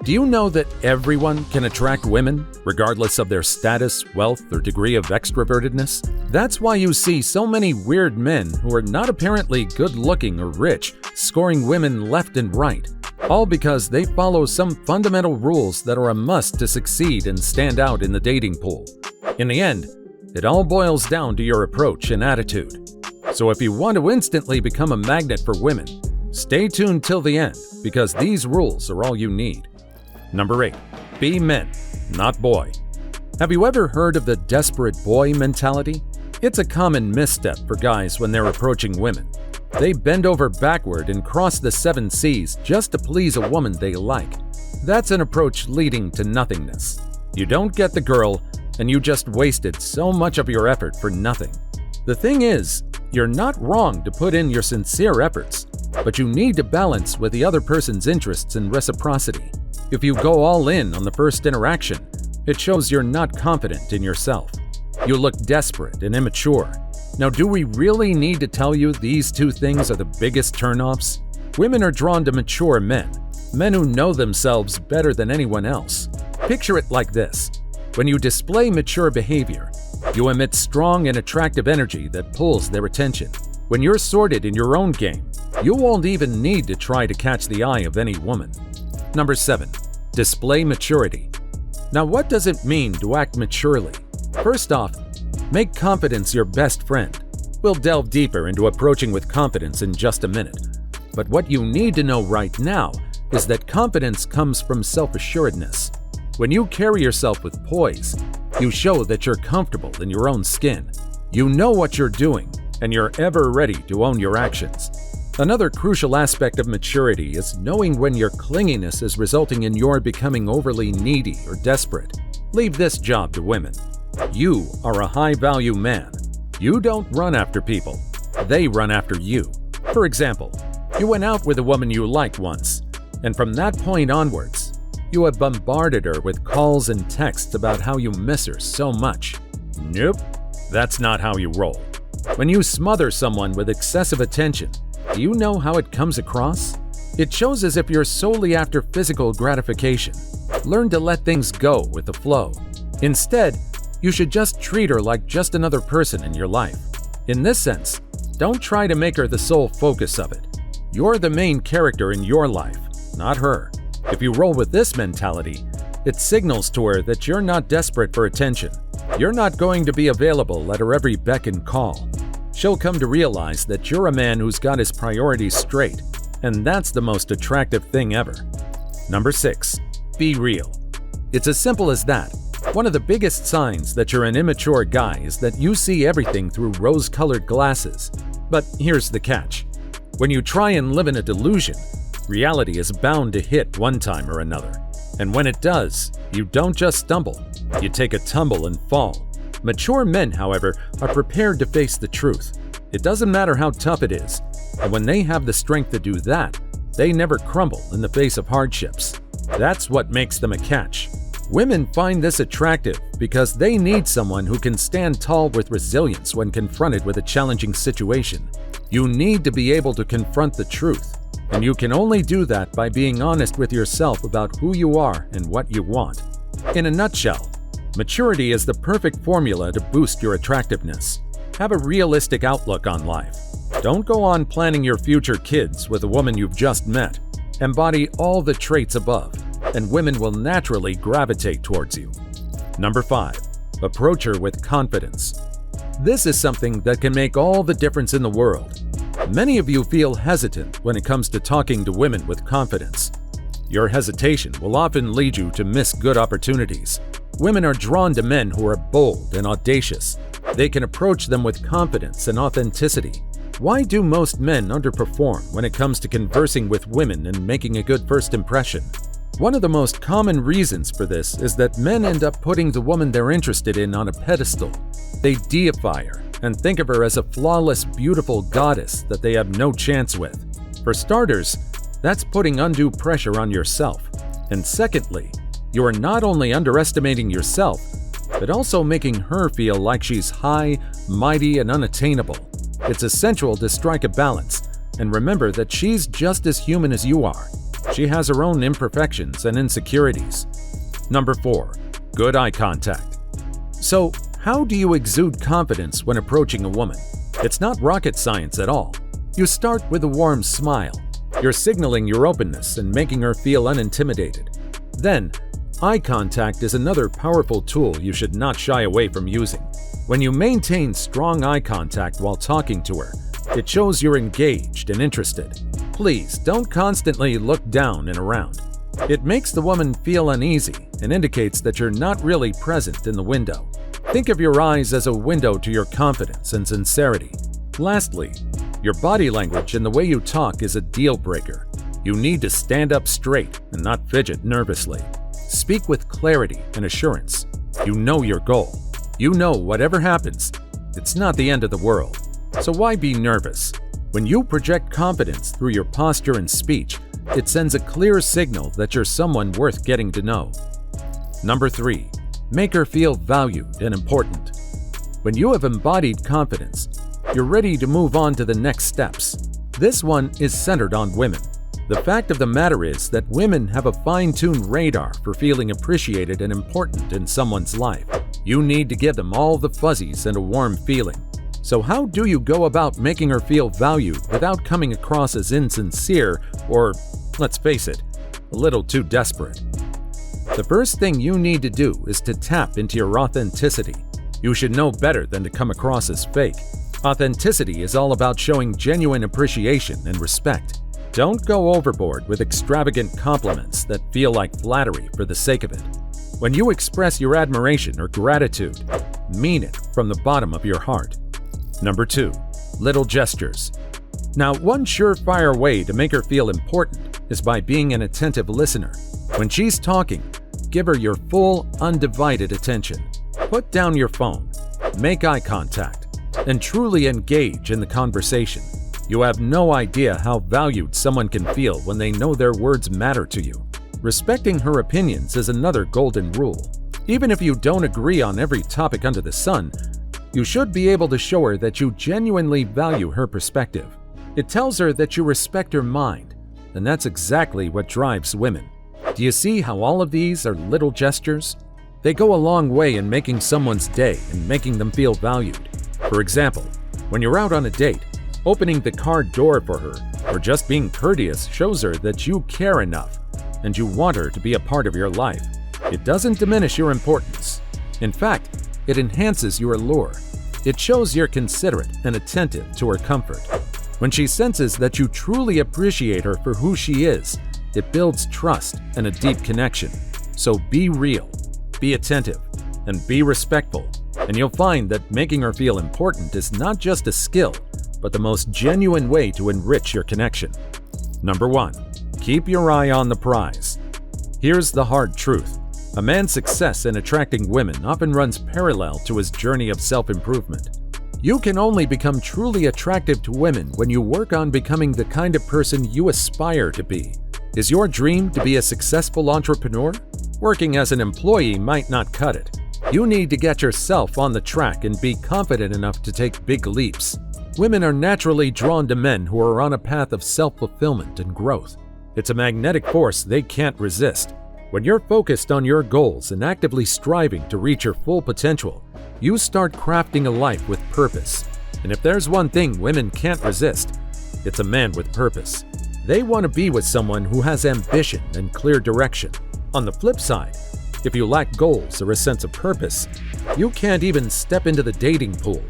Do you know that everyone can attract women, regardless of their status, wealth, or degree of extrovertedness? That's why you see so many weird men who are not apparently good-looking or rich, scoring women left and right, all because they follow some fundamental rules that are a must to succeed and stand out in the dating pool. In the end, it all boils down to your approach and attitude. So if you want to instantly become a magnet for women, stay tuned till the end, because these rules are all you need. Number 8. Be men, not boy. Have you ever heard of the desperate boy mentality? It's a common misstep for guys when they're approaching women. They bend over backward and cross the 7 seas just to please a woman they like. That's an approach leading to nothingness. You don't get the girl, and you just wasted so much of your effort for nothing. The thing is, you're not wrong to put in your sincere efforts, but you need to balance with the other person's interests and reciprocity. If you go all in on the first interaction, it shows you're not confident in yourself. You look desperate and immature. Now, do we really need to tell you these two things are the biggest turnoffs? Women are drawn to mature men who know themselves better than anyone else. Picture it like this. When you display mature behavior, you emit strong and attractive energy that pulls their attention. When you're sorted in your own game, you won't even need to try to catch the eye of any woman. Number 7. Display maturity. Now, what does it mean to act maturely? First off, make confidence your best friend. We'll delve deeper into approaching with confidence in just a minute. But what you need to know right now is that confidence comes from self-assuredness. When you carry yourself with poise, you show that you're comfortable in your own skin. You know what you're doing, and you're ever ready to own your actions. Another crucial aspect of maturity is knowing when your clinginess is resulting in your becoming overly needy or desperate. Leave this job to women. You are a high-value man. You don't run after people. They run after you. For example, you went out with a woman you liked once, and from that point onwards, you have bombarded her with calls and texts about how you miss her so much. Nope, that's not how you roll. When you smother someone with excessive attention, do you know how it comes across? It shows as if you're solely after physical gratification. Learn to let things go with the flow. Instead, you should just treat her like just another person in your life. In this sense, don't try to make her the sole focus of it. You're the main character in your life, not her. If you roll with this mentality, it signals to her that you're not desperate for attention. You're not going to be available at her every beck and call. She'll come to realize that you're a man who's got his priorities straight, and that's the most attractive thing ever. Number 6. Be real. It's as simple as that. One of the biggest signs that you're an immature guy is that you see everything through rose-colored glasses. But here's the catch. When you try and live in a delusion, reality is bound to hit one time or another. And when it does, you don't just stumble, you take a tumble and fall. Mature men, however, are prepared to face the truth. It doesn't matter how tough it is, and when they have the strength to do that, they never crumble in the face of hardships. That's what makes them a catch. Women find this attractive because they need someone who can stand tall with resilience when confronted with a challenging situation. You need to be able to confront the truth, and you can only do that by being honest with yourself about who you are and what you want. In a nutshell, maturity is the perfect formula to boost your attractiveness. Have a realistic outlook on life. Don't go on planning your future kids with a woman you've just met. Embody all the traits above, and women will naturally gravitate towards you. Number 5. Approach her with confidence. This is something that can make all the difference in the world. Many of you feel hesitant when it comes to talking to women with confidence. Your hesitation will often lead you to miss good opportunities. Women are drawn to men who are bold and audacious. They can approach them with confidence and authenticity. Why do most men underperform when it comes to conversing with women and making a good first impression? One of the most common reasons for this is that men end up putting the woman they're interested in on a pedestal. They deify her and think of her as a flawless, beautiful goddess that they have no chance with. For starters, that's putting undue pressure on yourself. And secondly, you are not only underestimating yourself, but also making her feel like she's high, mighty, and unattainable. It's essential to strike a balance and remember that she's just as human as you are. she has her own imperfections and insecurities. Number 4. Good eye contact. So, how do you exude confidence when approaching a woman? It's not rocket science at all. You start with a warm smile. You're signaling your openness and making her feel unintimidated. Then, eye contact is another powerful tool you should not shy away from using. When you maintain strong eye contact while talking to her, it shows you're engaged and interested. Please don't constantly look down and around. It makes the woman feel uneasy and indicates that you're not really present in the window. Think of your eyes as a window to your confidence and sincerity. Lastly, your body language and the way you talk is a deal breaker. You need to stand up straight and not fidget nervously. Speak with clarity and assurance. You know your goal. You know whatever happens, it's not the end of the world. So why be nervous? When you project confidence through your posture and speech, it sends a clear signal that you're someone worth getting to know. Number 3. Make her feel valued and important. When you have embodied confidence, you're ready to move on to the next steps. This one is centered on women. The fact of the matter is that women have a fine-tuned radar for feeling appreciated and important in someone's life. You need to give them all the fuzzies and a warm feeling. So how do you go about making her feel valued without coming across as insincere or, let's face it, a little too desperate? The first thing you need to do is to tap into your authenticity. You should know better than to come across as fake. Authenticity is all about showing genuine appreciation and respect. Don't go overboard with extravagant compliments that feel like flattery for the sake of it. When you express your admiration or gratitude, mean it from the bottom of your heart. Number 2. Little gestures. Now, one surefire way to make her feel important is by being an attentive listener. When she's talking, give her your full, undivided attention. Put down your phone, make eye contact, and truly engage in the conversation. You have no idea how valued someone can feel when they know their words matter to you. Respecting her opinions is another golden rule. Even if you don't agree on every topic under the sun, you should be able to show her that you genuinely value her perspective. It tells her that you respect her mind, and that's exactly what drives women. Do you see how all of these are little gestures? They go a long way in making someone's day and making them feel valued. For example, when you're out on a date, opening the car door for her or just being courteous shows her that you care enough and you want her to be a part of your life. It doesn't diminish your importance. In fact, it enhances your allure. It shows you're considerate and attentive to her comfort. When she senses that you truly appreciate her for who she is, it builds trust and a deep connection. So be real, be attentive, and be respectful, and you'll find that making her feel important is not just a skill, but the most genuine way to enrich your connection. Number 1. Keep your eye on the prize. Here's the hard truth. A man's success in attracting women often runs parallel to his journey of self-improvement. You can only become truly attractive to women when you work on becoming the kind of person you aspire to be. Is your dream to be a successful entrepreneur? Working as an employee might not cut it. You need to get yourself on the track and be confident enough to take big leaps. Women are naturally drawn to men who are on a path of self-fulfillment and growth. It's a magnetic force they can't resist. When you're focused on your goals and actively striving to reach your full potential, you start crafting a life with purpose. And if there's one thing women can't resist, it's a man with purpose. They want to be with someone who has ambition and clear direction. On the flip side, if you lack goals or a sense of purpose, you can't even step into the dating pool.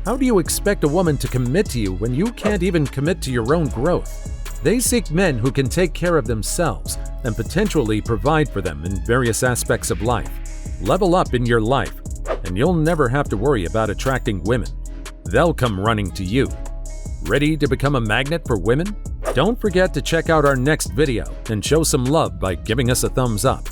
How do you expect a woman to commit to you when you can't even commit to your own growth? They seek men who can take care of themselves and potentially provide for them in various aspects of life. Level up in your life, and you'll never have to worry about attracting women. They'll come running to you. Ready to become a magnet for women? Don't forget to check out our next video and show some love by giving us a thumbs up.